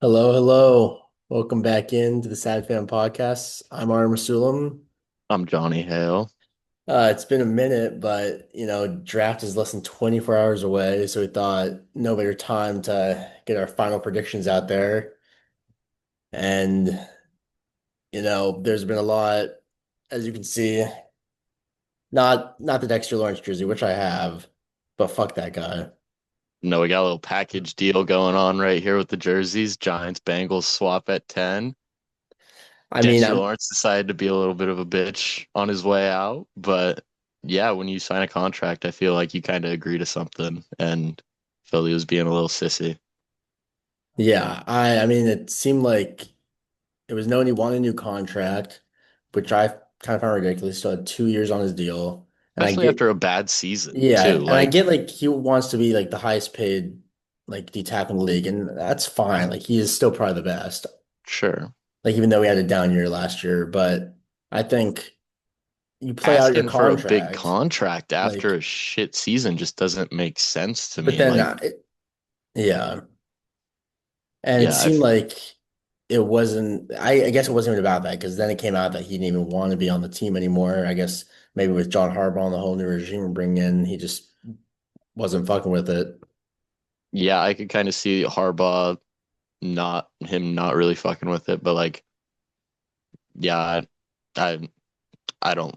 Hello, hello. Welcome back into the Sad Fan Podcast. I'm Ari Masulam. I'm Johnny Hale. It's been a minute, but draft is less than 24 hours away, so we thought no better time to get our final predictions out there. And there's been a lot, as you can see, not the Dexter Lawrence jersey, which I have, but fuck that guy. No, we got a little package deal going on right here with the jerseys. Giants Bengals swap at 10. I mean, Dexter Lawrence decided to be a little bit of a bitch on his way out, but yeah, when you sign a contract, I feel like you kind of agree to something, and Philly was being a little sissy. yeah, I mean, it seemed like it was known he wanted a new contract, which I kind of found ridiculous. He still had 2 years on his deal. And I Especially get, after a bad season, yeah, too. and I Like, get like he wants to be like the highest paid like D tackle in the league, and that's fine. Like he is still probably the best. sure. Like even though he had a down year last year, but I think you play out your Asking for a big contract, contract after like, a shit season just doesn't make sense to but me. then Like, yeah, and it yeah, seemed like it wasn't. I guess it wasn't even about that because then it came out that he didn't even want to be on the team anymore. I guess maybe with John Harbaugh and the whole new regime bringing in, he just wasn't fucking with it. yeah, I could kind of see Harbaugh not really fucking with it, but like yeah, I I don't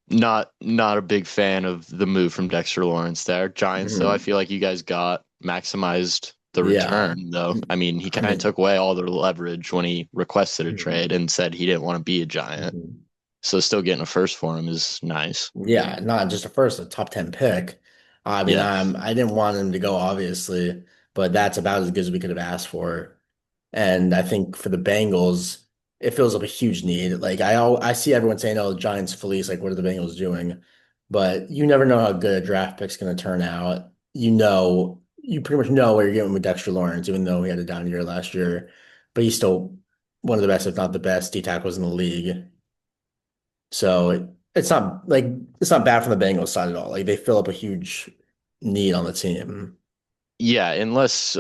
not a big fan of the move from Dexter Lawrence there. Giants though, I Mhm. feel like you guys got maximized the Yeah. return though. I mean, he I kind of mean, took away all their leverage when he requested a mhm. trade and said he didn't want to be a Giant. Mhm. So still getting a first for him is nice. Yeah, not just a first, a top 10 pick. I mean, Yeah. I didn't want him to go, obviously, but that's about as good as we could have asked for. And I think for the Bengals, it fills up a huge need. Like I see everyone saying, "Oh, the Giants fleece. Like, what are the Bengals doing?" But you never know how good a draft pick's going to turn out. You pretty much know what you're getting with Dexter Lawrence, even though he had a down year last year. But he's still one of the best, if not the best, D tackles in the league. So it's not bad from the Bengals side at all. Like they fill up a huge need on the team, Yeah, unless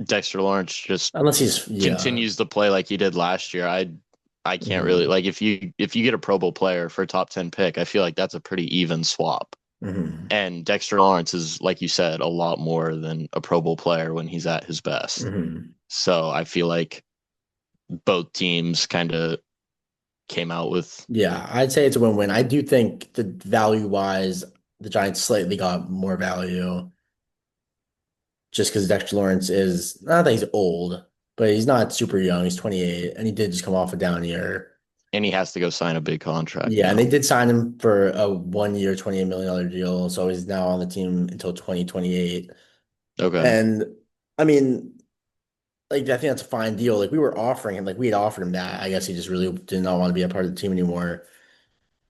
Dexter Lawrence just unless he's yeah. continues to play like he did last year, I can't really Hmm. like if you get a Pro Bowl player for a top 10 pick, I feel like that's a pretty even swap. Hmm. And Dexter Lawrence is, like you said, a lot more than a Pro Bowl player when he's at his best. Hmm. So I feel like both teams kind of came out with, Yeah, I'd say it's a win-win. I do think the value-wise, the Giants slightly got more value just because Dexter Lawrence is not that he's old, but he's not super young. He's 28, and he did just come off a down year. and he has to go sign a big contract Yeah, and now. they did sign him for a 1 year, $28 million deal, so he's now on the team until 2028. Okay. And I mean, like I think that's a fine deal. Like we were offering him, like we had offered him that. I guess he just really did not want to be a part of the team anymore.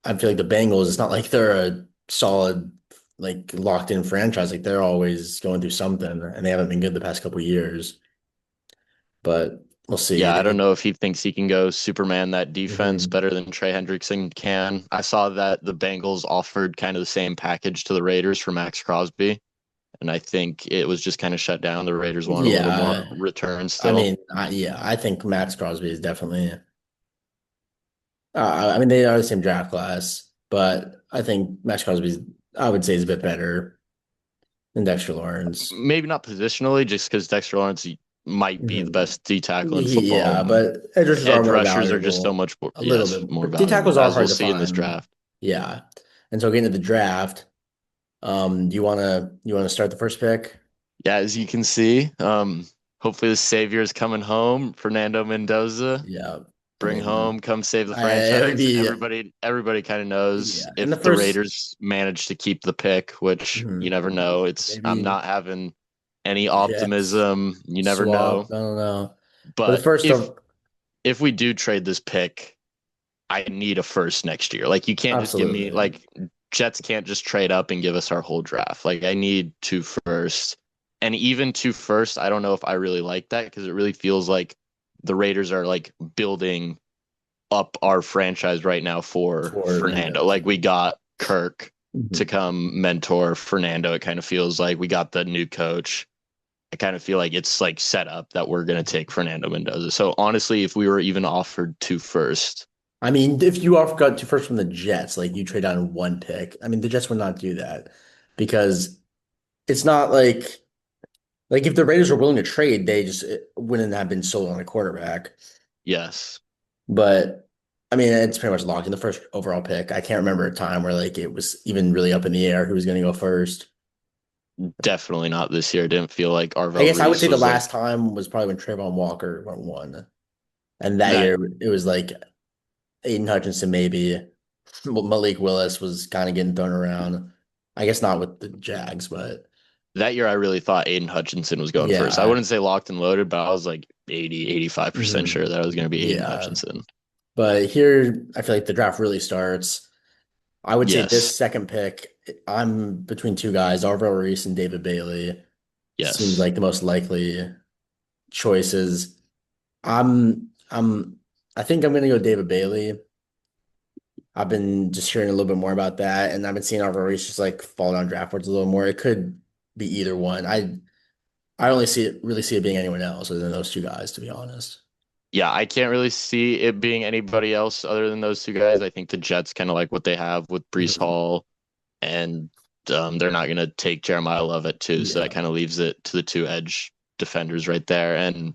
I feel like the Bengals, it's not like they're a solid, like locked in franchise. Like they're always going through something, and they haven't been good the past couple of years. But we'll see. Yeah, I don't know if he thinks he can go Superman that defense Mhm. better than Trey Hendrickson can. I saw that the Bengals offered kind of the same package to the Raiders for Max Crosby, and I think it was just kind of shut down. The Raiders wanted a little more Yeah, return I still. mean, yeah, I think Max Crosby is definitely. I mean, they are the same draft class, but I think Max Crosby's. I would say is a bit better than Dexter Lawrence. Maybe not positionally, just because Dexter Lawrence might be the Mhm. best D tackle in football. Yeah, but edge rushers are Edge more rushers are just so valuable, much more, a little yes, bit. more But D valuable, tackles are as we'll hard to see in this find. draft. Yeah. And so getting to the draft, do you wanna start the first pick? Yeah, as you can see, hopefully the savior is coming home. Fernando Mendoza, Yeah. I bring mean, home, come save the it would franchise. be Everybody kind of knows yeah. And the if the first Raiders manage to keep the pick, which you mhm, never know. I'm maybe not having any Jets optimism. You never know. swap. I don't know. But the But first if of if we do trade this pick, I need a first next year. Like you can't just give me absolutely. like Jets can't just trade up and give us our whole draft. Like I need two first. And even two first, I don't know if I really like that because it really feels like the Raiders are like building up our franchise right now for For Fernando. Mendoza. Like we got Kirk to Mhm. come mentor Fernando. It kind of feels like we got the new coach. I kind of feel like it's like set up that we're gonna take Fernando Mendoza. So honestly, if we were even offered two first, I mean, if you offer got two first from the Jets, like you trade down one pick, I mean, the Jets would not do that because it's not like if the Raiders were willing to trade, they just wouldn't have been sold on a quarterback. yes, But I mean, it's pretty much locked in the first overall pick. I can't remember a time where like it was even really up in the air who was going to go first. definitely not this year. Didn't feel like I Arvel guess I would Reese say the was like, last time was probably when Trayvon Walker went one, and that that year it was like Aiden Hutchinson maybe. Malik Willis was kind of getting thrown around. I guess not with the Jags, but that year I really thought Aiden Hutchinson was going first. I yeah. wouldn't say locked and loaded, but I was like 85% Mhm. sure that it was going to be Aiden Yeah. Hutchinson. But here, I feel like the draft really starts. I would say this Yes. second pick, I'm between two guys, Arvell Reese and David Bailey. Seems Yes. like the most likely choices. I'm I think I'm gonna go David Bailey. I've been just hearing a little bit more about that, and I've been seeing Arvell Reese just like fall down draft boards a little more. It could be either one. I only see it being anyone else other than those two guys, to be honest. Yeah, I can't really see it being anybody else other than those two guys. I think the Jets kind of like what they have with Brees Mhm. Hall, and they're not going to take Jeremiah Love at two. So that Yeah. kind of leaves it to the two edge defenders right there. And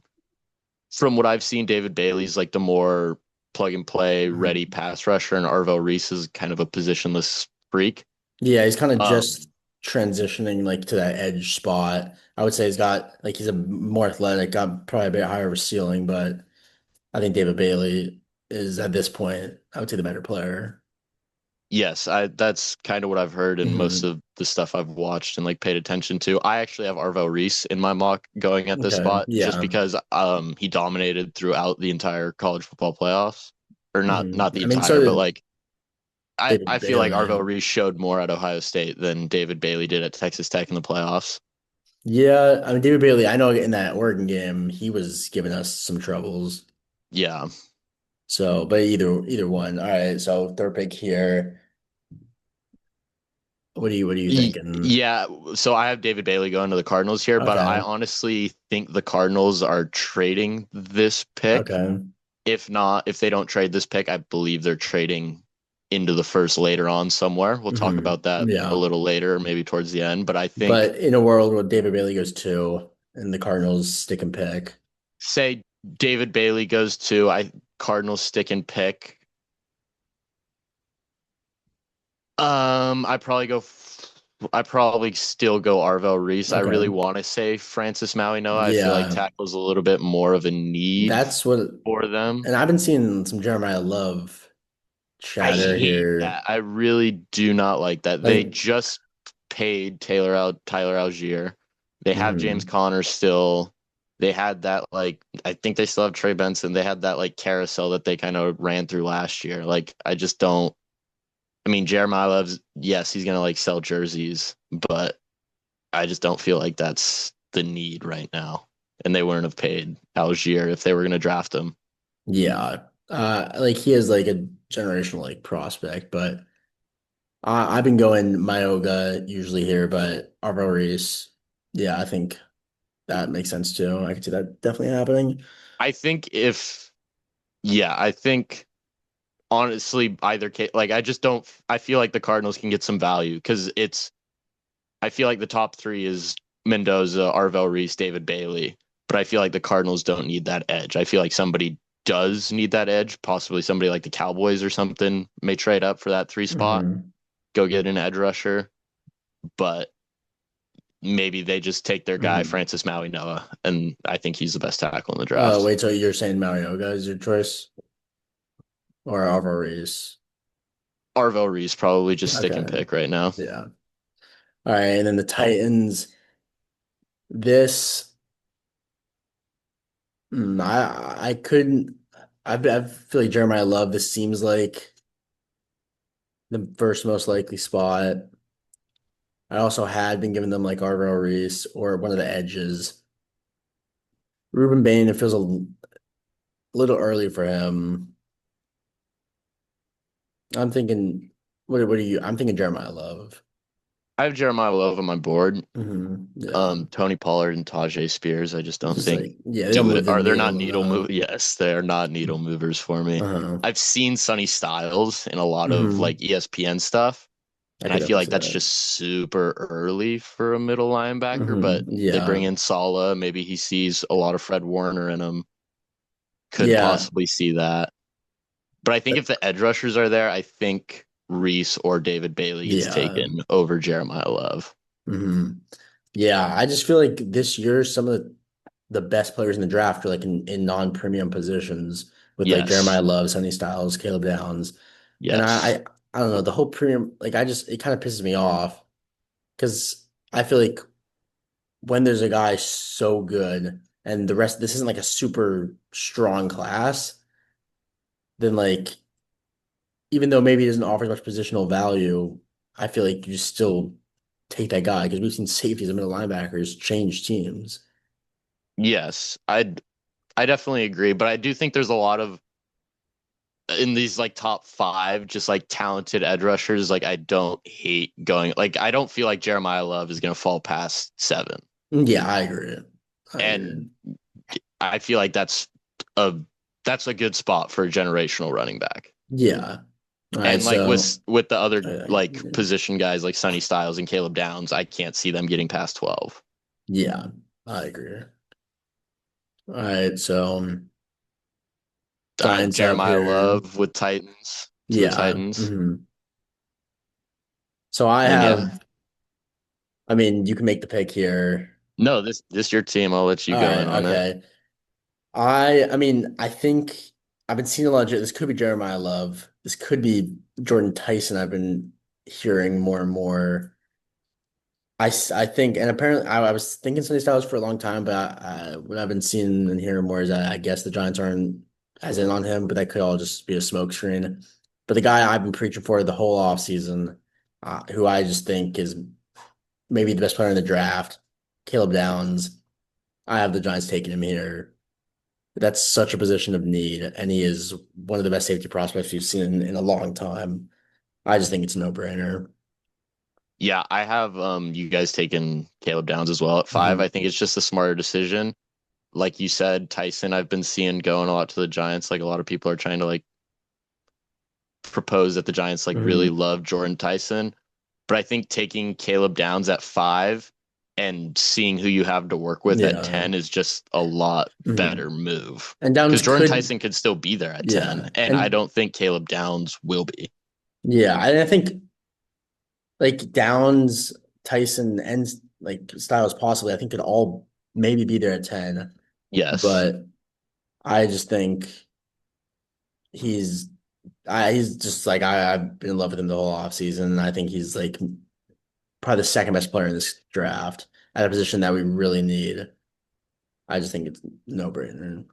from what I've seen, David Bailey's like the more plug and play ready Mhm. pass rusher, and Arvell Reese is kind of a positionless freak. Yeah, he's kind of Um, just transitioning like to that edge spot. I would say he's got like he's a more athletic, got probably a bit higher of a ceiling, but I think David Bailey is at this point, I would say the better player. Yes, I that's kind of what I've heard and most Hmm. of the stuff I've watched and like paid attention to. I actually have Arvell Reese in my mock going at this Okay. spot just Yeah. because he dominated throughout the entire college football playoffs. Or not the I mean, so entire, but did like I David feel like Arvell Bailey. Reese showed more at Ohio State than David Bailey did at Texas Tech in the playoffs. Yeah, I mean David Bailey, I know in that Oregon game he was giving us some troubles. Yeah. So, but either one. All right, so third pick here. What are you thinking? Yeah, so I have David Bailey going to the Cardinals here, but I Okay. honestly think the Cardinals are trading this pick. Okay. If not, if they don't trade this pick, I believe they're trading into the first later on somewhere. We'll talk about that a Yeah. little later, maybe towards the end. But I think, But in a world where David Bailey goes two and the Cardinals stick and pick. say David Bailey goes to I Cardinals stick and pick. I probably go. I probably still go Arvell Reese. I really Okay. want to say Francis Maui Noah. I feel like Yeah. tackle's a little bit more of a need That's what, for them. and I've been seeing some Jeremiah Love I chatter hate here. that. I really do not like that. They Like, just paid Tyler Algier. They have James mhm. Conner still. They had that like I think they still have Trey Benson. They had that like carousel that they kind of ran through last year. Like I just don't. I mean, Jeremiah loves yes, he's gonna like sell jerseys, but I just don't feel like that's the need right now. And they wouldn't have paid Algier if they were gonna draft him. Yeah. Like he is like a generational like prospect, but I've been going Myoga usually here, but Arvo Reese, yeah, I think that makes sense too. I can see that definitely happening. I think if yeah, I think honestly either case like I just don't I feel like the Cardinals can get some value because it's I feel like the top three is Mendoza, Arvel Reese, David Bailey, but I feel like the Cardinals don't need that edge. I feel like somebody does need that edge, possibly somebody like the Cowboys or something may trade up for that three spot, Hmm. go get an edge rusher, but maybe they just take their guy Hmm. Francis Maui Noah, and I think he's the best tackle in the draft. Wait, so you're saying Marioga is your choice or Arvo Reese? Arvel Reese probably just stick and Okay. pick right now. Yeah. All right, and then the Titans. This, I couldn't. I feel like Jeremiah Love. This seems like the first most likely spot. I also had been giving them like Arvo Reese or one of the edges. Ruben Bain, it feels a little early for him. I'm thinking, what are you? I'm thinking Jeremiah Love. I have Jeremiah Love on my board. Yeah. Tony Pollard and Tajay Spears, I just It's don't just think like, yeah, they don't do it. move the Are they not needle needle move? enough. Yes, they are not needle movers for me. Uh-huh. I've seen Sonny Styles in a lot of hmm like ESPN stuff, I and I could feel definitely like see that's that. just super early for a middle linebacker. But they Yeah. bring in Sala. Maybe he sees a lot of Fred Warner in him. Could Yeah. possibly see that. But I think if the edge rushers are there, I think Reese or David Bailey gets Yeah. taken over Jeremiah Love. hmm Yeah. I just feel like this year, some of the best players in the draft are like in non-premium positions with like Yes. Jeremiah Love, Sonny Styles, Caleb Downs. And Yes. I don't know, the whole premium, like it kind of pisses me off because I feel like when there's a guy so good and the rest, this isn't like a super strong class, then like even though maybe it doesn't offer as much positional value, I feel like you still take that guy because we've seen safeties and middle linebackers change teams. Yes. I definitely agree, but I do think there's a lot of in these like top five, just like talented edge rushers. Like I don't hate going. Like I don't feel like Jeremiah Love is gonna fall past seven, Yeah, I agree. I agree. and I feel like a that's a good spot for a generational running back. Yeah. All right. And like So, with the other like yeah, position guys like Sonny Styles and Caleb Downs, I can't see them getting past 12. yeah, I agree. All right. So, Giants have Jeremiah here. Love with Titans to the Yeah. Titans, So I and yeah, have, I mean, you can make the pick here. no, this your team. I'll let you All go right. in on it. Okay. I mean, I think I've been seeing a lot of, this could be Jeremiah Love. This could be Jordan Tyson. I've been hearing more and more. I think, and apparently I was thinking Sonny Styles for a long time, but what I've been seeing and hearing more is that I guess the Giants aren't as in on him, but that could all just be a smokescreen. But the guy I've been preaching for the whole offseason, who I just think is maybe the best player in the draft, Caleb Downs. I have the Giants taking him here. That's such a position of need, and he is one of the best safety prospects we've seen in a long time. I just think it's a no-brainer. Yeah, I have you guys taking Caleb Downs as well at five. hmm I think it's just a smarter decision. Like you said, Tyson, I've been seeing going a lot to the Giants. Like a lot of people are trying to like propose that the Giants like really hmm love Jordan Tyson. But I think taking Caleb Downs at five and seeing who you have to work with at Yeah. 10 is just a lot hmm better move. And Downs Because Jordan could, Tyson could still be there at 10. yeah, And I and don't think Caleb Downs will be. yeah, I think like Downs, Tyson, and like Styles possibly, I think could all maybe be there at 10. Yes. But I just think he's he's just like I've been in love with him the whole offseason. I think he's like probably the second best player in this draft at a position that we really need. I just think it's no brainer.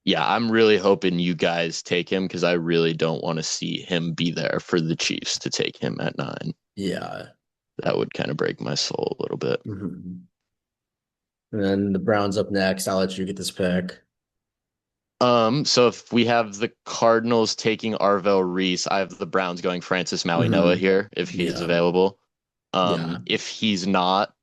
Yeah, I'm really hoping you guys take him because I really don't want to see him be there for the Chiefs to take him at nine. Yeah. That would kind of break my soul a little bit. Mhm. And then the Browns up next. I'll let you get this pick. So if we have the Cardinals taking Arvell Reese, I have the Browns going Francis Maui Noah hmm here if he's Yeah. available. Yeah. If he's not,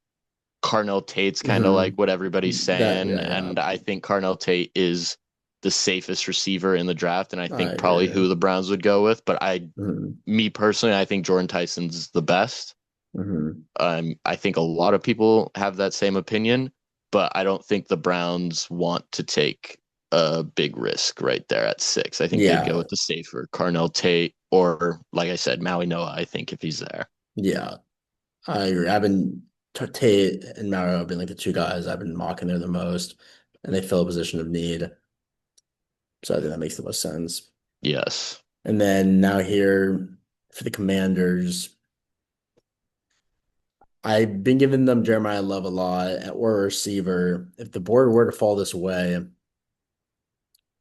Carnell Tate's kind of like hmm what everybody's That, saying, yeah, yeah. and I think Carnell Tate is the safest receiver in the draft, and I I think probably agree. who the Browns would go with. But hmm me personally, I think Jordan Tyson's the best. hmm I think a lot of people have that same opinion, but I don't think the Browns want to take a big risk right there at six. I think they'd go Yeah. with the safer Carnell Tate or, like I said, Maui Noah. I think if he's there. Yeah. I agree. I've been Tate and Mario have been like the two guys I've been mocking there the most, and they fill a position of need. So I think that makes the most sense. Yes. And then now here for the Commanders, I've been giving them Jeremiah Love a lot or a receiver. If the board were to fall this way,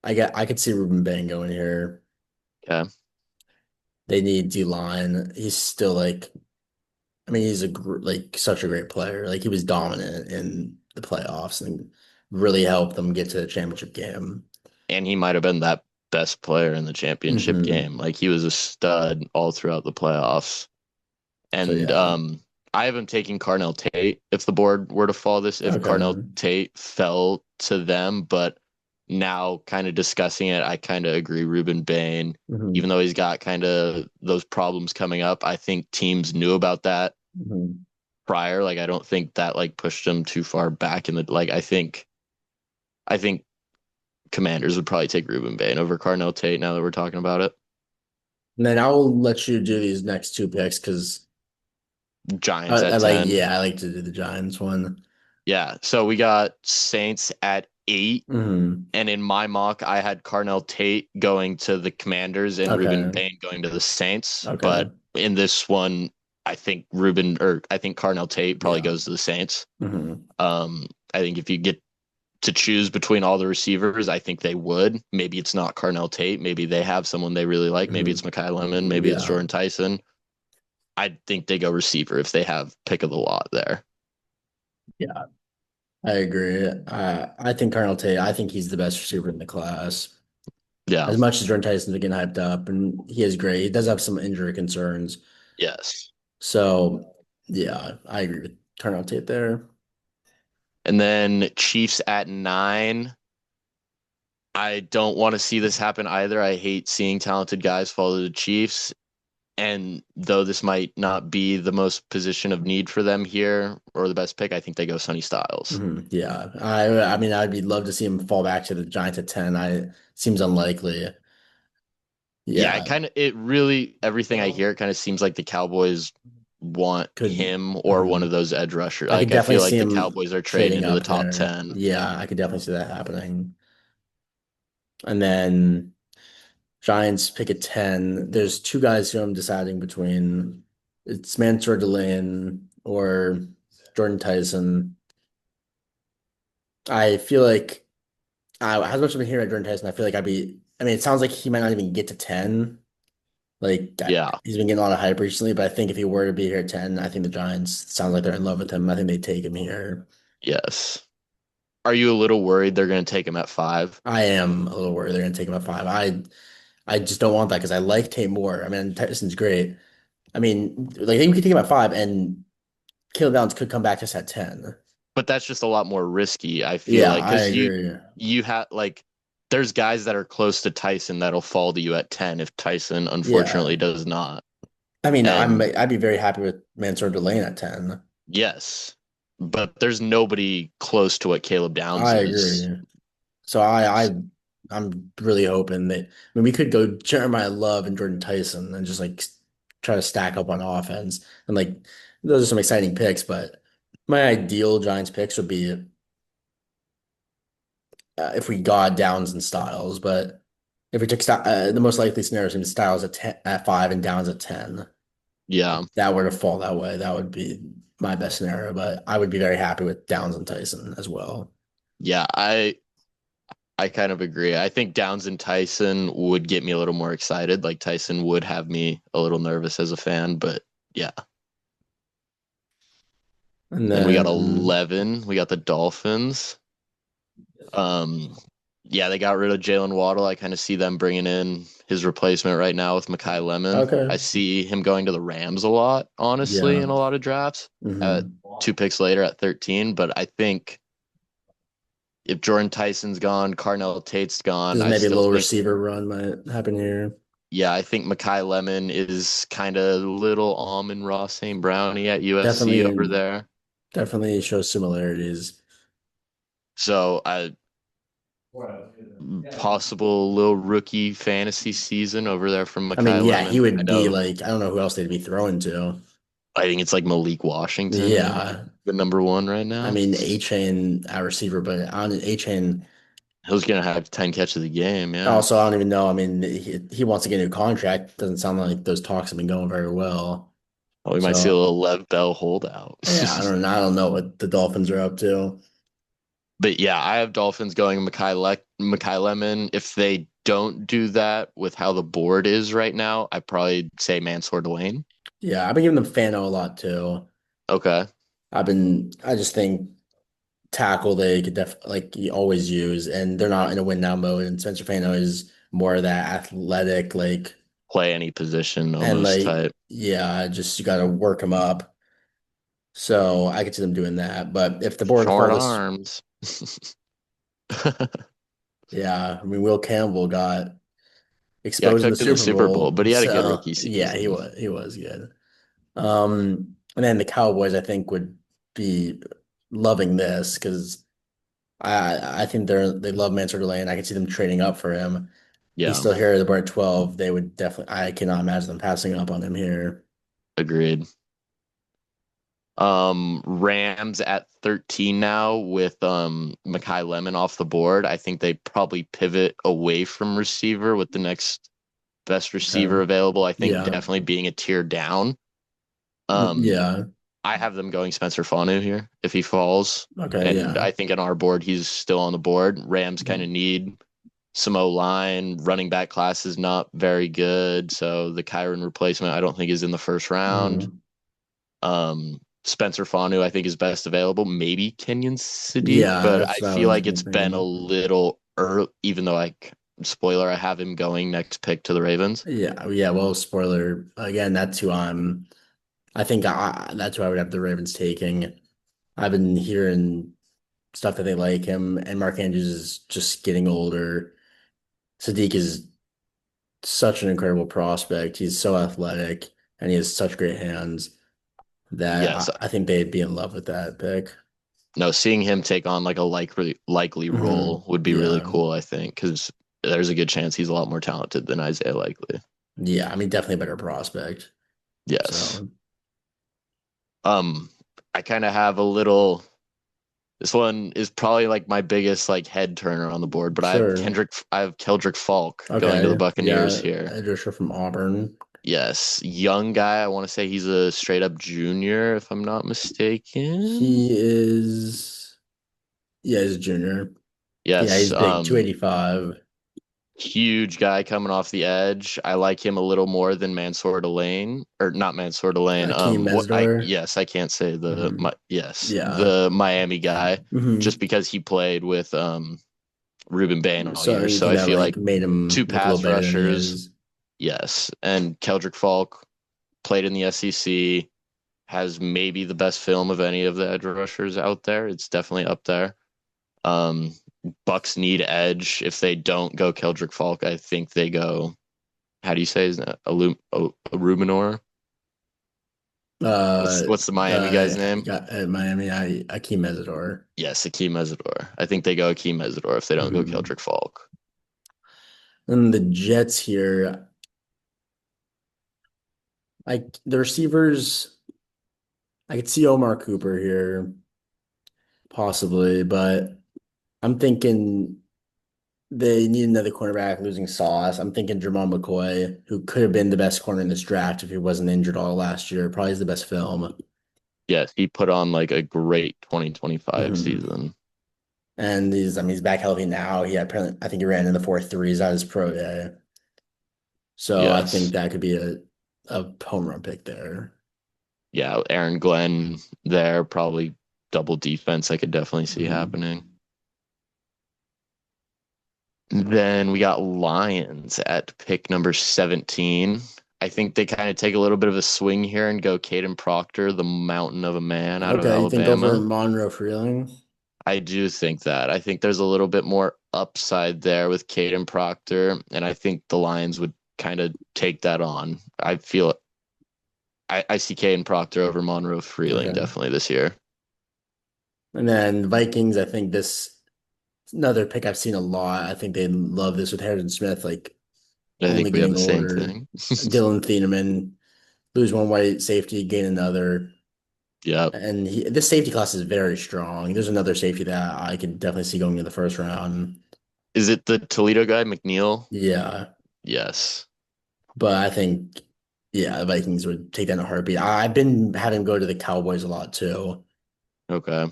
I could see Ruben Bang going here. Okay. They need D line. He's still like, I mean, he's like such a great player. Like he was dominant in the playoffs and really helped them get to the championship game. And he might have been that best player in the championship hmm game. Like he was a stud all throughout the playoffs. So And yeah. I have him taking Carnell Tate if the board were to fall this, if Carnell Okay. Tate fell to them. But now, kind of discussing it, I kind of agree. Ruben Bain, Hmm. even though he's got kind of those problems coming up, I think teams knew about that Hmm. prior. Like, I don't think that like pushed him too far back in the like. I think Commanders would probably take Ruben Bain over Carnell Tate now that we're talking about it. And then I'll let you do these next two picks because Giants I at like, 10. yeah, I like to do the Giants one. Yeah. So we got Saints at 8. Hmm. And in my mock, I had Carnell Tate going to the Commanders and Ruben Okay. Bain going to the Saints. Okay. But in this one, I think Carnell Tate probably Yeah. goes to the Saints. Hmm. I think if you get to choose between all the receivers, I think they would. Maybe it's not Carnell Tate. Maybe they have someone they really like. Maybe it's Hmm. Mekhi Lemon. Maybe it's Yeah. Jordan Tyson. I think they go receiver if they have pick of the lot there. Yeah. I agree. I think Colonel Tate, I think he's the best receiver in the class. Yeah. As much as Jordan Tyson's getting hyped up, and he is great. He does have some injury concerns. Yes. So, yeah, I agree with Colonel Tate there. And then Chiefs at 9. I don't want to see this happen either. I hate seeing talented guys fall to the Chiefs. And though this might not be the most position of need for them here or the best pick, I think they go Sonny Styles. Yeah, I mean, I'd be love to see him fall back to the Giants at 10. I seems unlikely. Yeah, Yeah, it really, everything I hear, it kind of seems like the Cowboys want could. him or one mhm. of those edge rusher. I could Like, I definitely feel see like the him Cowboys are trading trading into the up top there. 10. Yeah, I could definitely see that happening. And then Giants pick at 10. There's two guys who I'm deciding between. It's Mansour Delane or Jordan Tyson. I feel like as much as I've been hearing about Jordan Tyson, I feel like I mean, it sounds like he might not even get to 10. Like Yeah, he's been getting a lot of hype recently, but I think if he were to be here at 10, I think the Giants sounds like they're in love with him. I think they take him here. yes. Are you a little worried they're going to take him at 5? I am a little worried they're gonna take him at 5. I just don't want that because I like Tate Moore. I mean, Tyson's great. I mean, like they could take him at 5 and Caleb Downs could come back to us at 10. But that's just a lot more risky, I feel Yeah, like, I because agree. you have like there's guys that are close to Tyson that'll fall to you at 10 if Tyson unfortunately Yeah. does not. I mean, And I'd be very happy with Mansour Delane at 10. yes, but there's nobody close to what Caleb Downs I is. agree. So I'm really hoping that I mean we could go Jeremiah Love and Jordan Tyson and just like try to stack up on offense and like those are some exciting picks, but my ideal Giants picks would be if we got Downs and Styles, but if we took the most likely scenario seems Styles at 10, at 5 and Downs at 10. Yeah, If that were to fall that way, that would be my best scenario, but I would be very happy with Downs and Tyson as well. yeah, I kind of agree. I think Downs and Tyson would get me a little more excited. Like Tyson would have me a little nervous as a fan, but yeah. And Then we got then 11. We got the Dolphins. Um, yeah, they got rid of Jalen Waddle. I kind of see them bringing in his replacement right now with Mekhi Lemon. I okay. see him going to the Rams a lot, honestly, Yeah. in a lot of drafts. Hmm. 2 picks later at 13, but I think if Jordan Tyson's gone, Carnell Tate's gone, Just I maybe a still little think, receiver run might happen here. yeah, I think Mekhi Lemon is kind of little Amon-Ra St. Brownie at USC over Definitely, there. definitely shows similarities. So I possible little rookie fantasy season over there from I mean, Mekhi yeah, he Lemon. I would be know. like, I don't know who else they'd be throwing to. I think it's like Malik Washington, Yeah. the number one right I now. mean, A-Chain, our receiver, but on A-Chain, He's gonna have 10 catches a game. Yeah. also, I don't even know. I mean, he wants to get a new contract. Doesn't sound like those talks have been going very well. Well, we might see a So, little Lev Bell holdout. yeah, I don't know what the Dolphins are up to. But yeah, I have Dolphins going Mekhi Lemon. If they don't do that with how the board is right now, I probably say Mansour Delane. Yeah, I've been giving them Fano a lot too. Okay. I just think tackle they could like you always use, and they're not in a win now mode. And Spencer Fano is more of that athletic, Play any position and almost like type. yeah, just you got to work him up. So I could see them doing that. But if the board Short falls, arms. yeah, I mean, Will Campbell got He got exposed in the cooked in the Super Super Bowl, Bowl. but he had a good So rookie yeah, season. he was good. And then the Cowboys, I think, would be loving this because I think they love Mansour Lane. I can see them trading up for him. He's Yeah, still here at the bar at 12. They would definitely, I cannot imagine them passing up on him here. agreed. Rams at 13 now with Mekhi Lemon off the board. I think they probably pivot away from receiver with the next best Okay. receiver available. I think Yeah. definitely being a tier down. Um, Yeah. I have them going Spencer Fanu here if he falls. Okay. And Yeah. I think on our board he's still on the board. Rams kind of need some O line. Running back class is not very good. So the Kyron replacement I don't think is in the first round. Mhm. Spencer Fanu, I think, is best available. Maybe Kenyon Sadiq, Yeah. but I That's what I feel was like it's been a thinking. little early, even though spoiler, I have him going next pick to the Ravens. Yeah. Yeah. Well, spoiler again. That's who I think that's who I would have the Ravens taking. I've been hearing stuff that they like him, and Mark Andrews is just getting older. Sadiq is such an incredible prospect. He's so athletic, and he has such great hands that Yes, I think they'd be in love with that pick. no, seeing him take on like a likely role would be really Yeah. cool, I think, because there's a good chance he's a lot more talented than Isaiah Likely. Yeah. I mean, definitely a better prospect. Yes. So, Um, I kind of have a little. This one is probably like my biggest like head turner on the board, but sure. I have Keldrick Falk going to the Okay. Buccaneers Yeah. here. Edrisha from Auburn. Yes, young guy. I want to say he's a straight up junior, if I'm not mistaken. He is, yeah, he's a junior. Yeah, Yes, he's big, 285. huge guy coming off the edge. I like him a little more than Mansour Delane, or not Mansour Delane. Akeem What I Mesidor. yes, I can't say Hmm. Yeah. the Miami guy, just Hmm. because he played with Ruben Bain all So year. you So think I that feel like like made him two look a little pass better than he rushers, is? yes, and Keldrick Falk played in the SEC, has maybe the best film of any of the edge rushers out there. It's definitely up there. Um, Bucks need edge. If they don't go Keldrick Falk, I think they go. How do you say his name? Aruminor? What's the Miami guy's name? Got at Miami, Akeem Mesidor. Yes, Akeem Mesidor. I think they go Akeem Mesidor if they don't go Hmm. Keldrick Falk. And the Jets here, like the receivers, I could see Omar Cooper here, possibly, but I'm thinking they need another cornerback losing Sauce. I'm thinking Jamal McCoy, who could have been the best corner in this draft if he wasn't injured all last year. Probably is the best film. Yes, he put on like a great 2025 Hmm. season. And I mean, he's back healthy now. I think he ran in the 4.3s at his pro day. So I think Yes. that could be a home run pick there. Yeah, Aaron Glenn there, probably double defense I could definitely see Hmm. happening. Then we got Lions at pick number 17. I think they kind of take a little bit of a swing here and go Caden Proctor, the mountain of a man out of Okay, you think over Alabama. Monroe Freeling? I do think that. I think there's a little bit more upside there with Caden Proctor, and I think the Lions would kind of take that on. I see Caden Proctor over Monroe Freeling Okay. definitely this year. And then Vikings, I think this another pick I've seen a lot. I think they love this with Harrison Smith, like I only think we have getting the same older. thing. Dylan Thieneman, lose one white safety, gain another. Yeah. And this safety class is very strong. There's another safety that I could definitely see going in the first round. Is it the Toledo guy, McNeil? Yeah. Yes. But I think, yeah, the Vikings would take that in a heartbeat. I've been having him go to the Cowboys a lot too. Okay.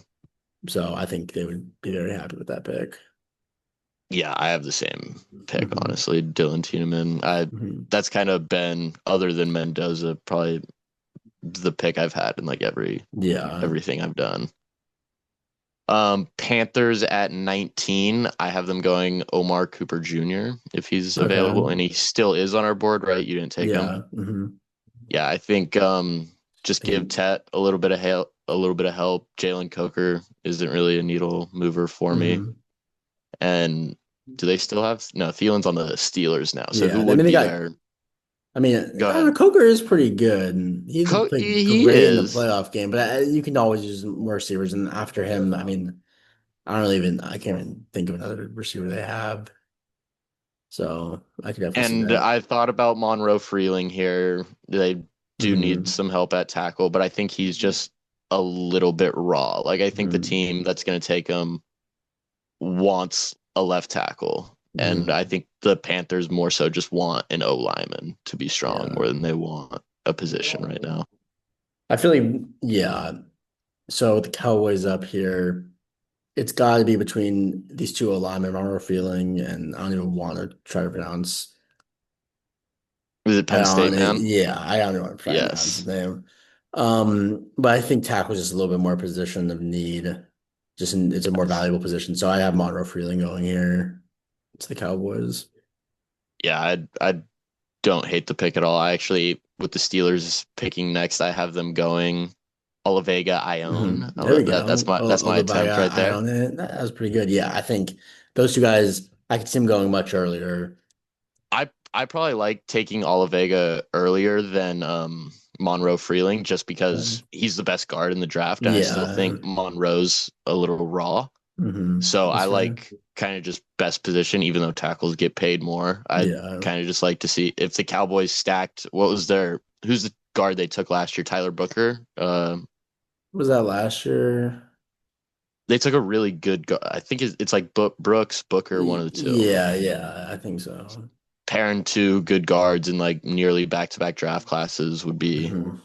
So I think they would be very happy with that pick. Yeah, I have the same pick, Hmm. honestly. Dylan Tiedemann. Hmm. That's kind of been, other than Mendoza, probably the pick I've had in like Yeah. everything I've done. Panthers at 19. I have them going Omar Cooper Jr. if he's available, Okay. and he still is on our board, right? You didn't take him. Yeah. Hmm. Yeah, I think just I give think Tet a little bit of help. a little bit of help. Jalen Coker isn't really a needle mover for me. Hmm. And do they still have no Thielen's on the Steelers now? So Yeah, who I mean would they be got. there? I mean, Go ahead. Coker is pretty good. And he played He great in the is. playoff game, but you can always use more receivers. And after him, I mean, I can't even think of another receiver they have. So I could definitely see And that. I thought about Monroe Freeling here. They do need Hmm. some help at tackle, but I think he's just a little bit raw. Like I think the Hmm. team that's going to take him wants a left tackle. And I Hmm. think the Panthers more so just want an O lineman to be strong Yeah. more than they want a position right now. I feel like, yeah. So with the Cowboys up here, it's got to be between these two alignment, Monroe Feeling, and I don't even want to try to pronounce. Is it I Penn don't, State, man? yeah, I don't know how to pronounce his Yes. name. But I think tackle is just a little bit more position of need. It's a more Yes. valuable position. So I have Monroe Freeling going here to the Cowboys. Yeah, I don't hate the pick at all. I actually, with the Steelers picking next, I have them going Olavega Ione. There we That's go. that's my attempt Olivaga, right I there. own it. That was pretty good. Yeah, I think those two guys, I could see them going much earlier. I probably like taking Olavega earlier than Monroe Freeling just because Um, he's the best guard in the draft, and I still yeah. think Monroe's a little raw. So I That's fair. like kind of just best position, even though tackles get paid more. I Yeah. kind of just like to see if the Cowboys stacked. Who's the guard they took last year? Tyler Booker. Was that last year? They took a really good. I think it's like Brooks, Booker, one of the two. Yeah, yeah, I think so. Pairing two good guards in like nearly back-to-back draft classes would be Hmm.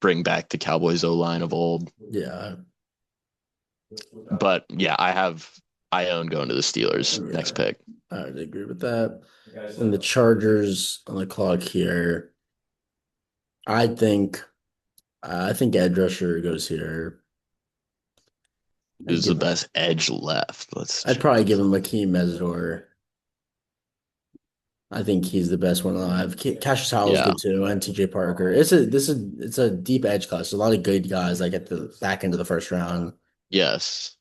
bring back the Cowboys O line of old. Yeah, But yeah, I have Ione going to the Steelers next yeah, pick. I would agree with that. And the Chargers on the clock here. I think I think edge rusher goes here. I'd Who's the give best edge left? Let's I'd check probably give this. him Akeem Mesidor. I think he's the best one alive. Cassius Howell's Yeah. good too, and TJ Parker. It's a deep edge class. There's a lot of good guys like at the back end of the first round. Yes.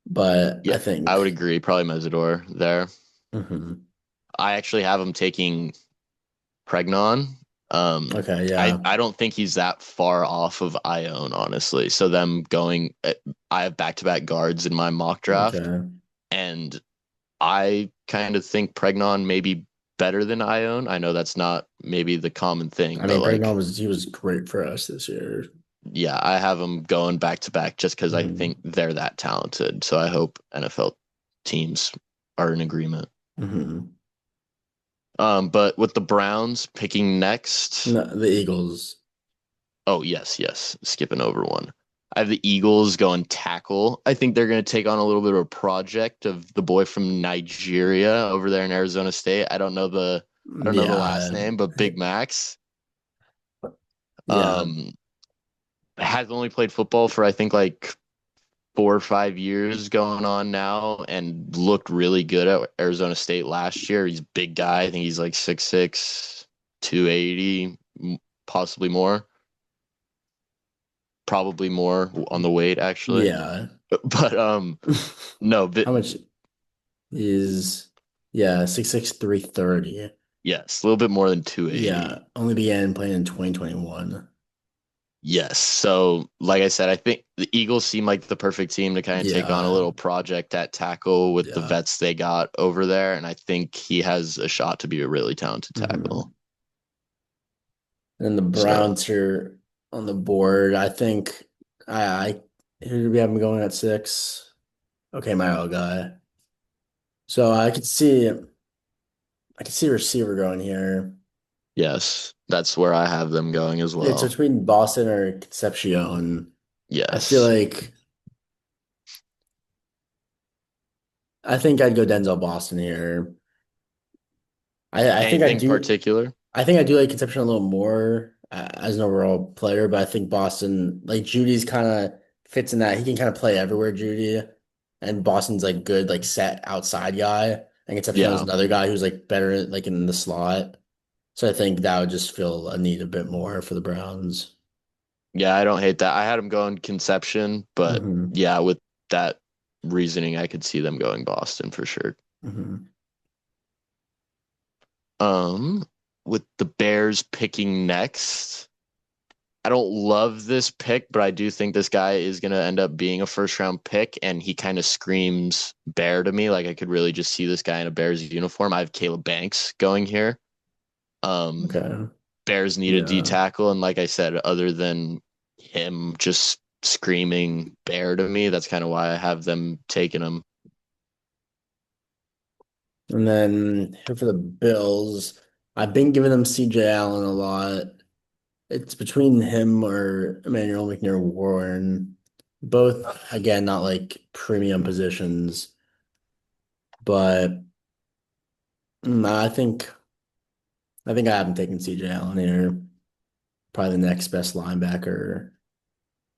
But Yeah, I I think would agree. Probably Mesidor there. mhm. I actually have him taking Pregnon. Okay, yeah. I don't think he's that far off of Ione, honestly. So them going, I have back-to-back guards in my mock draft, Okay. and I kind of think Pregnon may be better than Ione. I know that's not maybe the common thing, I but mean, Bregnon like, he was great for us this year. yeah, I have them going back to back just because I think Hmm. they're that talented. So I hope NFL teams are in agreement. Hmm. But with the Browns picking next, No, the Eagles. oh yes, skipping over one. I have the Eagles going tackle. I think they're going to take on a little bit of a project of the boy from Nigeria over there in Arizona State. I don't know the last Yeah. name, but Big Max. Yeah. Um, has only played football for I think like 4 or 5 years going on now and looked really good at Arizona State last year. He's a big guy. I think he's like 6'6", 280, possibly more. Probably more on the weight actually. Yeah. But no, but How much is yeah, 6'6", 330. yes, a little bit more than 280. Yeah. Only began playing in 2021. Yes. So, like I said, I think the Eagles seem like the perfect team to kind of take on a Yeah. little project at tackle with the Yeah. vets they got over there. And I think he has a shot to be a really talented tackle. Hmm. And the So, Browns here on the board. I think who do we have him going at 6? Okay, my old guy. So I could see a receiver going here. yes, that's where I have them going as It's well. between Boston or Concepcion. I feel Yes. like I think I'd go Denzel Boston here. I think Anything particular? I think I do like Concepcion a little more as an overall player, but I think Boston like Judy's kind of fits in that he can kind of play everywhere, Judy, and Boston's like good like set outside guy, and Concepcion is Yeah. another guy who's like better like in the slot. So I think that would just fill a need a bit more for the Browns. Yeah, I don't hate that. I had them going Conception, but Hmm. yeah, with that reasoning, I could see them going Boston for sure. Hmm. Um, with the Bears picking next, I don't love this pick, but I do think this guy is going to end up being a first round pick, and he kind of screams Bear to me. Like I could really just see this guy in a Bears uniform. I have Caleb Banks going here. Um, Okay. Bears need a D Yeah. tackle, and like I said, other than him just screaming Bear to me, that's kind of why I have them taking him. And then here for the Bills, I've been giving them CJ Allen a lot. It's between him or Emmanuel McNair-Warren. Both, again, not like premium positions, but I think I haven't taken CJ Allen here. Probably the next best linebacker.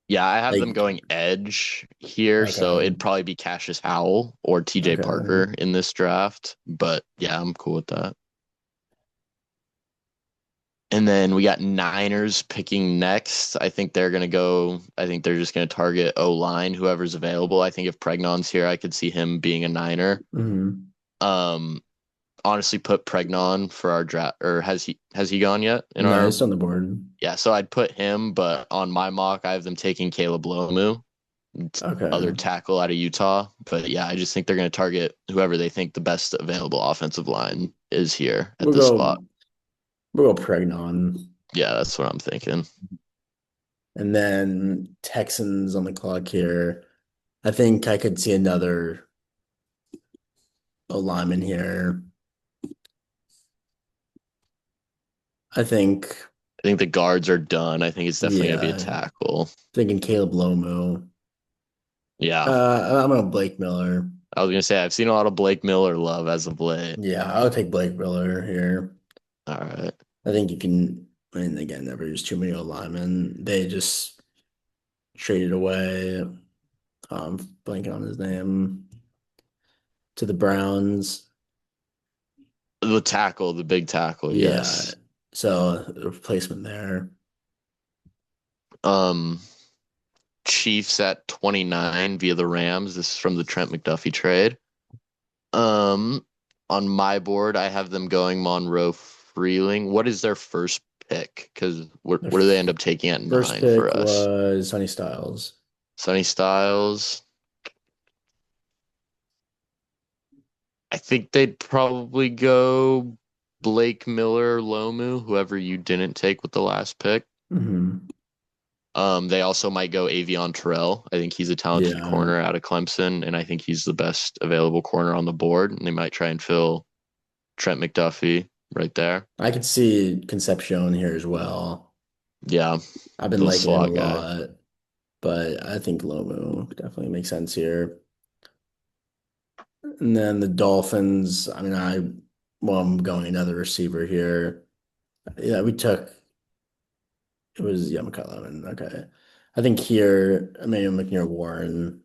Yeah, I have them Like, going edge here, so okay, it'd probably be Cassius Howell or TJ okay. Parker in this draft. But yeah, I'm cool with that. And then we got Niners picking next. I think they're just gonna target O line, whoever's available. I think if Pregnon's here, I could see him being a Niner. Hmm. Um, honestly put Pregnon for our draft, or has he gone yet in No, our? it's on the board. Yeah, so I'd put him, but on my mock, I have them taking Caleb Lomu, other Okay. tackle out of Utah. But yeah, I just think they're going to target whoever they think the best available offensive line is here at We'll this go spot. we'll go Pregnon. Yeah, that's what I'm thinking. And then Texans on the clock here. I think I could see another O lineman here. I think, I think the guards are done. I think it's definitely going to be a yeah, tackle. thinking Caleb Lomu. Yeah, I'm a Blake Miller. I was going to say I've seen a lot of Blake Miller love as of late. Yeah, I'll take Blake Miller here. All right. I think you can, and again, never use too many O linemen. They just traded away, blanking on his name, to the Browns. The tackle, the big tackle, Yeah, yes. so a replacement there. Um, Chiefs at 29 via the Rams. This is from the Trent McDuffie trade. Um, on my board, I have them going Monroe Freeling. What is their first pick? Because Their what do they end up taking at first nine for pick us? was Sonny Styles. Sonny Styles. I think they'd probably go Blake Miller, Lomu, whoever you didn't take with the last pick. Hmm. They also might go Avion Terrell. I think he's a talented Yeah, corner out of Clemson, and I think he's the best available corner on the board. And they might try and fill Trent McDuffie right there. I could see Concepcion here as well. Yeah, I've been little liking it a slot guy. lot, but I think Lomu definitely makes sense here. And then the Dolphins, I mean, I'm going another receiver here. Yeah, we took, it was, yeah, McCollum. Okay. I think here, Emmanuel McNair-Warren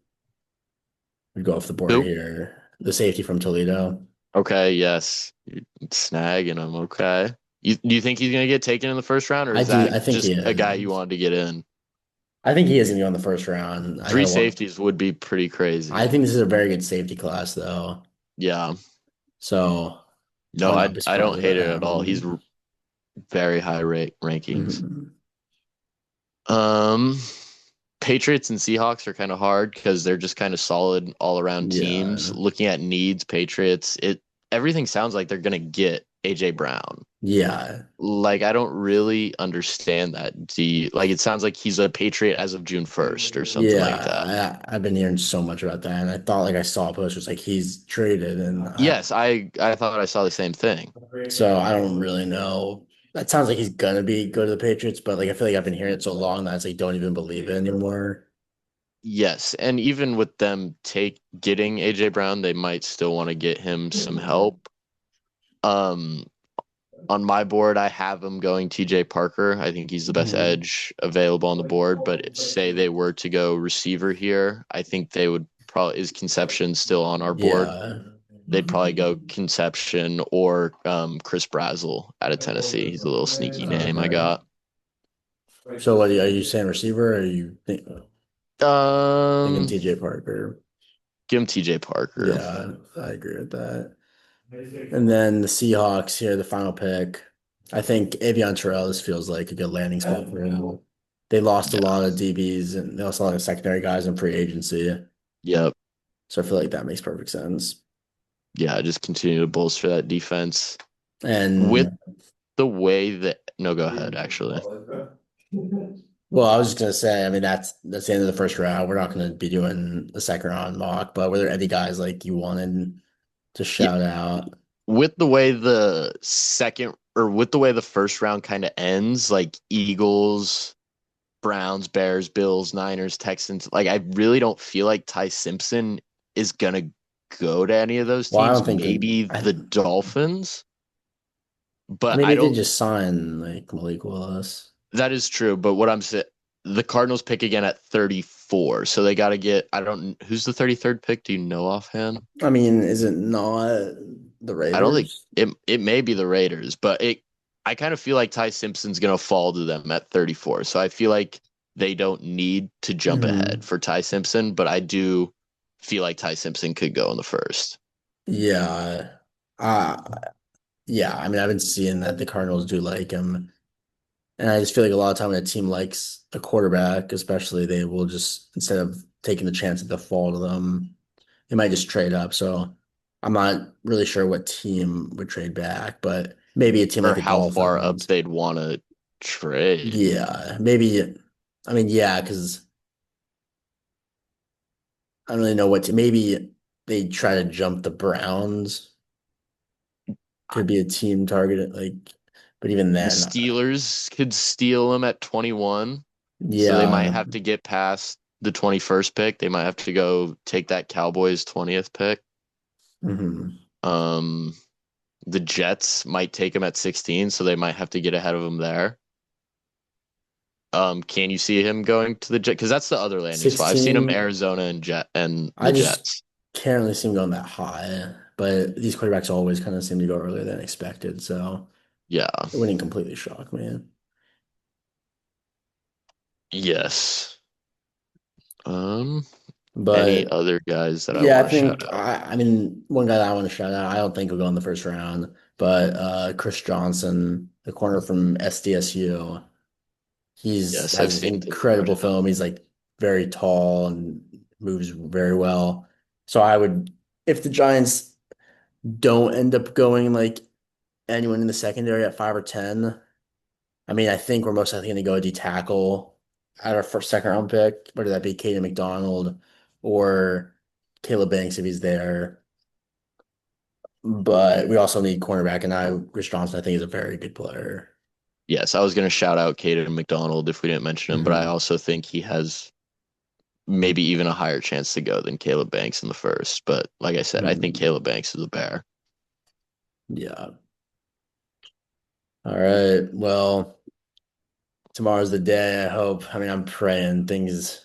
would go off the board Who? here. The safety from Toledo. Okay, yes. You're snagging him. Okay. Do you think he's going to get taken in the first round, or I is do, that I think he just a guy you is. wanted to get in? I think he is going to go in the first round. I Three gotta want, safeties would be pretty I crazy. think this is a very good safety class, though. Yeah. So I No, would I not be I surprised don't if that hate it at all. He's happened. very high rate rankings. Mhm. Um, Patriots and Seahawks are kind of hard because they're just kind of solid all around teams. Yeah. Looking at needs, Patriots, it everything sounds like they're gonna get AJ Brown. Yeah. Like I don't really understand that. Like it sounds like he's a Patriot as of June 1st or something like that. I've been hearing so much about that, and I thought like I saw a post was like he's traded, and Yes, I thought I saw the same thing. so I don't really know. That sounds like he's gonna be go to the Patriots, but like I feel like I've been hearing it so long that I like don't even believe it anymore. Yes, and even with them take getting AJ Brown, they might still want to get him some help. Um, on my board, I have him going TJ Parker. I think he's the best Mhm. edge available on the board. But say they were to go receiver here, I think they would probably is Conception still on our board. Yeah. They'd probably go Conception or Chris Brazel out of Tennessee. He's a little sneaky name I Okay. got. So what are you saying receiver or are you thinking Um, TJ Parker? give him TJ Parker. Yeah, I agree with that. And then the Seahawks here, the final pick. I think Avion Terrell, this feels like a good landing spot for him. They lost a Yeah. lot of DBs and they lost a lot of secondary guys in free agency. Yep. So I feel like that makes perfect sense. Yeah. Just continue to bolster that defense with And the way that. No, go ahead. Actually. well, I was just gonna say, I mean, that's the end of the first round. We're not gonna be doing the second round mock, but were there any guys like you wanted to Yeah. shout out? With the way the second or with the way the first round kind of ends, like Eagles, Browns, Bears, Bills, Niners, Texans, like I really don't feel like Ty Simpson is gonna go to any of those Well, I teams. don't think Maybe the Dolphins, I but mean I they did don't. just sign like Malik Willis. That is true. But what I'm saying, the Cardinals pick again at 34, so they got to get. I don't. Who's the 33rd pick? Do you know offhand? I mean, is it not the I don't think Raiders? it may be the Raiders, but it I kind of feel like Ty Simpson's gonna fall to them at 34. So I feel like they don't need to jump ahead Mhm. for Ty Simpson, but I do feel like Ty Simpson could go in the first. Yeah. Uh yeah, I mean I've been seeing that the Cardinals do like him. And I just feel like a lot of time when a team likes a quarterback, especially they will just instead of taking the chance that they'll fall to them, they might just trade up. So I'm not really sure what team would trade back, but maybe a team like Or the how far up Dolphins. they'd want to trade. Yeah, maybe. I mean, yeah, because I don't really know what to. Maybe they try to jump the Browns. Could be a team target, like, but even The then, Steelers could steal him at 21, so they might yeah. have to get past the 21st pick. They might have to go take that Cowboys 20th pick. Mhm. Um, the Jets might take him at 16, so they might have to get ahead of him there. Can you see him going to the Jets? Because that's the other landing spot. I've seen him 16. Arizona and I the just Jets. can't really see him going that high, but these quarterbacks always kind of seem to go earlier than expected, so Yeah. it wouldn't completely shock me. Yes. Um, any But other guys that I yeah, I want to shout think out? I mean one guy that I want to shout out, I don't think he'll go in the first round, but Chris Johnson, the corner from SDSU, he's Yes, I've has seen him go incredible down. film. He's like very tall and moves very well. So I would, if the Giants don't end up going like anyone in the secondary at 5 or 10, I mean, I think we're most likely going to go D tackle at our first second round pick, whether that be Caden McDonald or Caleb Banks if he's there. But we also need cornerback, and Chris Johnson, I think, is a very good player. Yes, I was going to shout out Caden McDonald if we didn't mention him, but I Mhm. also think he has maybe even a higher chance to go than Caleb Banks in the first. But like I said, I think Mhm. Caleb Banks is a bear. Yeah. All right. Well, tomorrow's the day, I hope. I mean, I'm praying things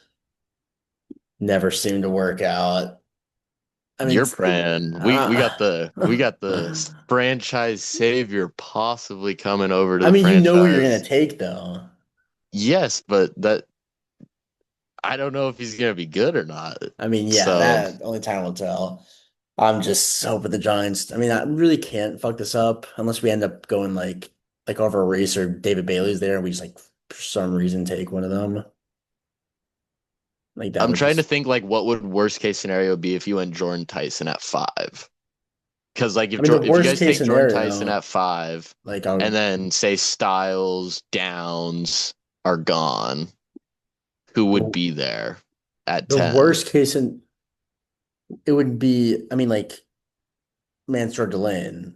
never seem to work out. I mean, You're praying. We got the franchise savior possibly coming over to I the mean, you know who you're gonna franchise. take though. Yes, but that I don't know if he's gonna be good or not. I mean, yeah, So that only time will tell. I'm just hoping the Giants. I mean, I really can't fuck this up unless we end up going like over a race or David Bailey's there and we just like for some reason take one of them. Like that I'm would trying to just. think like what would worst case scenario be if you went Jordan Tyson at 5. Because like I mean, the If you worst guys case take Jordan Tyson scenario, at 5, like and I'll then say Styles, Downs are gone, who would the be there at the 10? worst case in it would be. I mean, like Mansour Delane.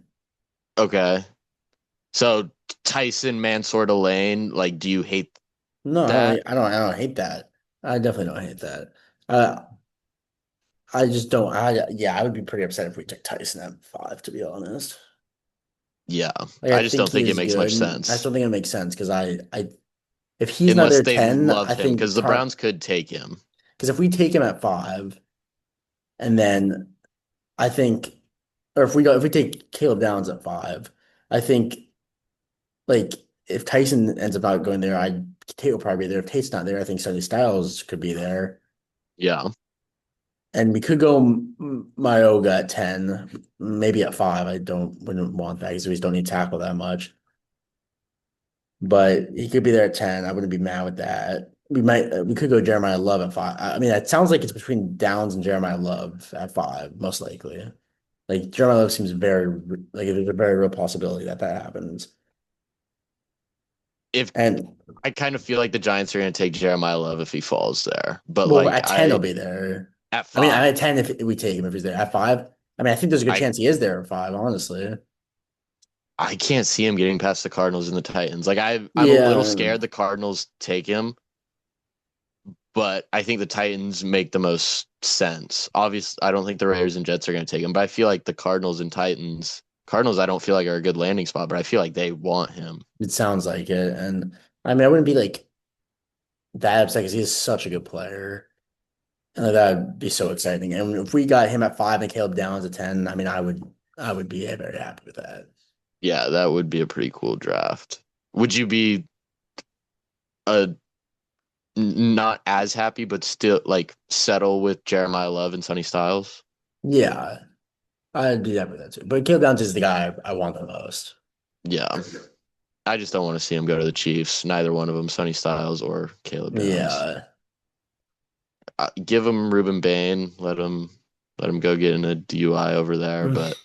Okay, so Tyson, Mansoor, Delane, like, do you hate No, that? I don't hate that. I definitely don't hate that. Uh, I just don't. Yeah, I would be pretty upset if we took Tyson at 5, to be honest. Yeah, Like, I I just think don't he think it is makes much good. I sense still think it makes sense because if he's not unless there they 10, love I him, think because the Browns could take him. because if we take him at 5, and then I think, or if we take Caleb Downs at 5, I think like if Tyson ends up not going there, Tate will probably be there. If Tate's not there, I think Sonny Styles could be there. Yeah. And we could go Myoga at 10, maybe at 5. I don't wouldn't want that because we just don't need tackle that much. But he could be there at 10. I wouldn't be mad with that. We could go Jeremiah Love at 5. I mean, it sounds like it's between Downs and Jeremiah Love at 5, most likely. Like Jeremiah Love seems like there's a very real possibility that that happens. If And I kind of feel like the Giants are going to take Jeremiah Love if he falls there, but well, like at 10 he'll I be there. at I mean, at 5, 10 if we take him if he's there. At 5, I mean, I think there's a good I chance he is there at 5, honestly. I can't see him getting past the Cardinals and the Titans. Like I'm a little Yeah, scared the Cardinals take him, but I think the Titans make the most sense. Obviously, I don't think the Raiders and Jets are going to take him, but I feel like the Cardinals and Cardinals I don't feel like are a good landing spot, but I feel like they want him. it sounds like it. And I mean, I wouldn't be like that upset because he's such a good player. And that would be so exciting. And if we got him at 5 and Caleb Downs at 10, I mean, I would be very happy with that. Yeah, that would be a pretty cool draft. Would you be a not as happy, but still like settle with Jeremiah Love and Sonny Styles? Yeah, I'd be happy with that too. But Caleb Downs is the guy I want the most. Yeah. I just don't want to see him go to the Chiefs. Neither one of them, Sonny Styles or Caleb Downs. Yeah. Give him Ruben Bain. Let him go get in a DUI over there. Mm. But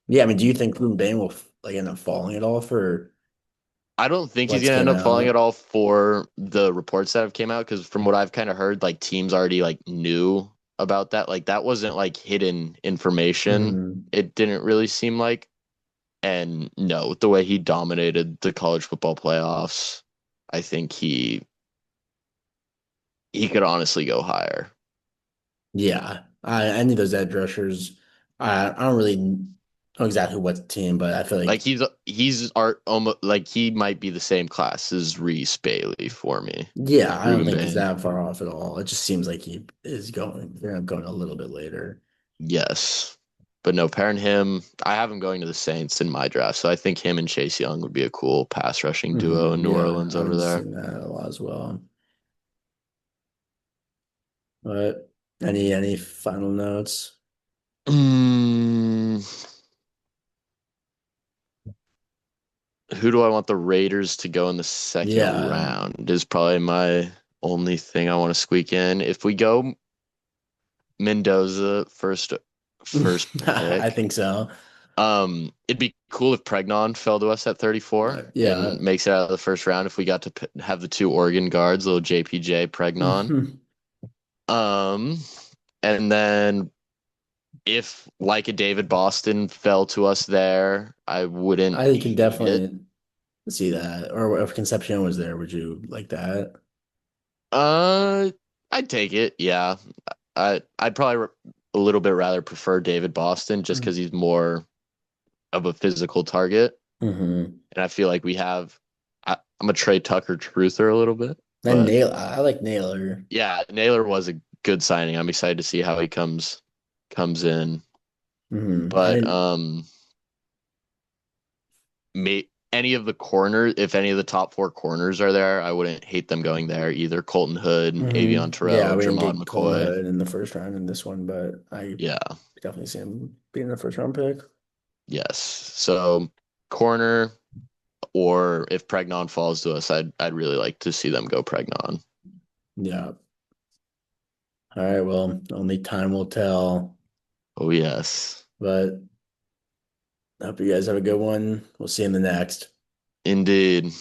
Yeah, I mean, do you think Ruben Bain will like end up falling at all for I don't think he's what's gonna going end up falling at out? all for the reports that have came out. Because from what I've kind of heard, like teams already like knew about that. Like that wasn't like hidden information. Hmm. It didn't really seem like. And no, the way he dominated the college football playoffs, I think he could honestly go higher. Yeah, I need those edge rushers. I don't really know exactly what team, but I feel Like like he's art almost like he might be the same class as Reese Bailey for me. yeah, I don't Ruben think he's Bain. that far off at all. It just seems like he is going a little bit later. Yes. But no, pairing him, I have him going to the Saints in my draft. So I think him and Chase Young would be a cool pass rushing duo in New Yeah, Orleans I over would there. see that a lot as well. But any final notes? Mm, who do I want the Raiders to go in the second Yeah, round is probably my only thing I want to squeak in. If we go Mendoza first I pick, think so. it'd be cool if Pregnon fell to us at 34 Yeah. and makes it out of the first round if we got to have the two Oregon guards, little JPJ Pregnon. Um, and then if like a David Boston fell to us there, I wouldn't I can hate it. definitely see that. Or if Concepcion was there, would you like that? Uh, I'd take it. Yeah, I'd probably a little bit rather prefer David Boston just because he's more of a physical target, Mm-hmm. and I feel like we have. I'm a Trey Tucker truther a little bit, And but I like Naylor. yeah, Naylor was a good signing. I'm excited to see how he comes in. Mm-hmm. I But mean, any of the corners, if any of the top four corners are there, I wouldn't hate them going there either. Colton Hood, Avion Yeah, Terrell, we didn't Jermon get Colton McCoy. Hood in the first round in this one, but I Yeah, definitely see him being the first round pick. yes. So corner, or if Pregnon falls to us, I'd really like to see them go Pregnon. Yeah. All right. Well, only time will tell. Oh yes, But I hope you guys have a good one. We'll see you in the next. indeed.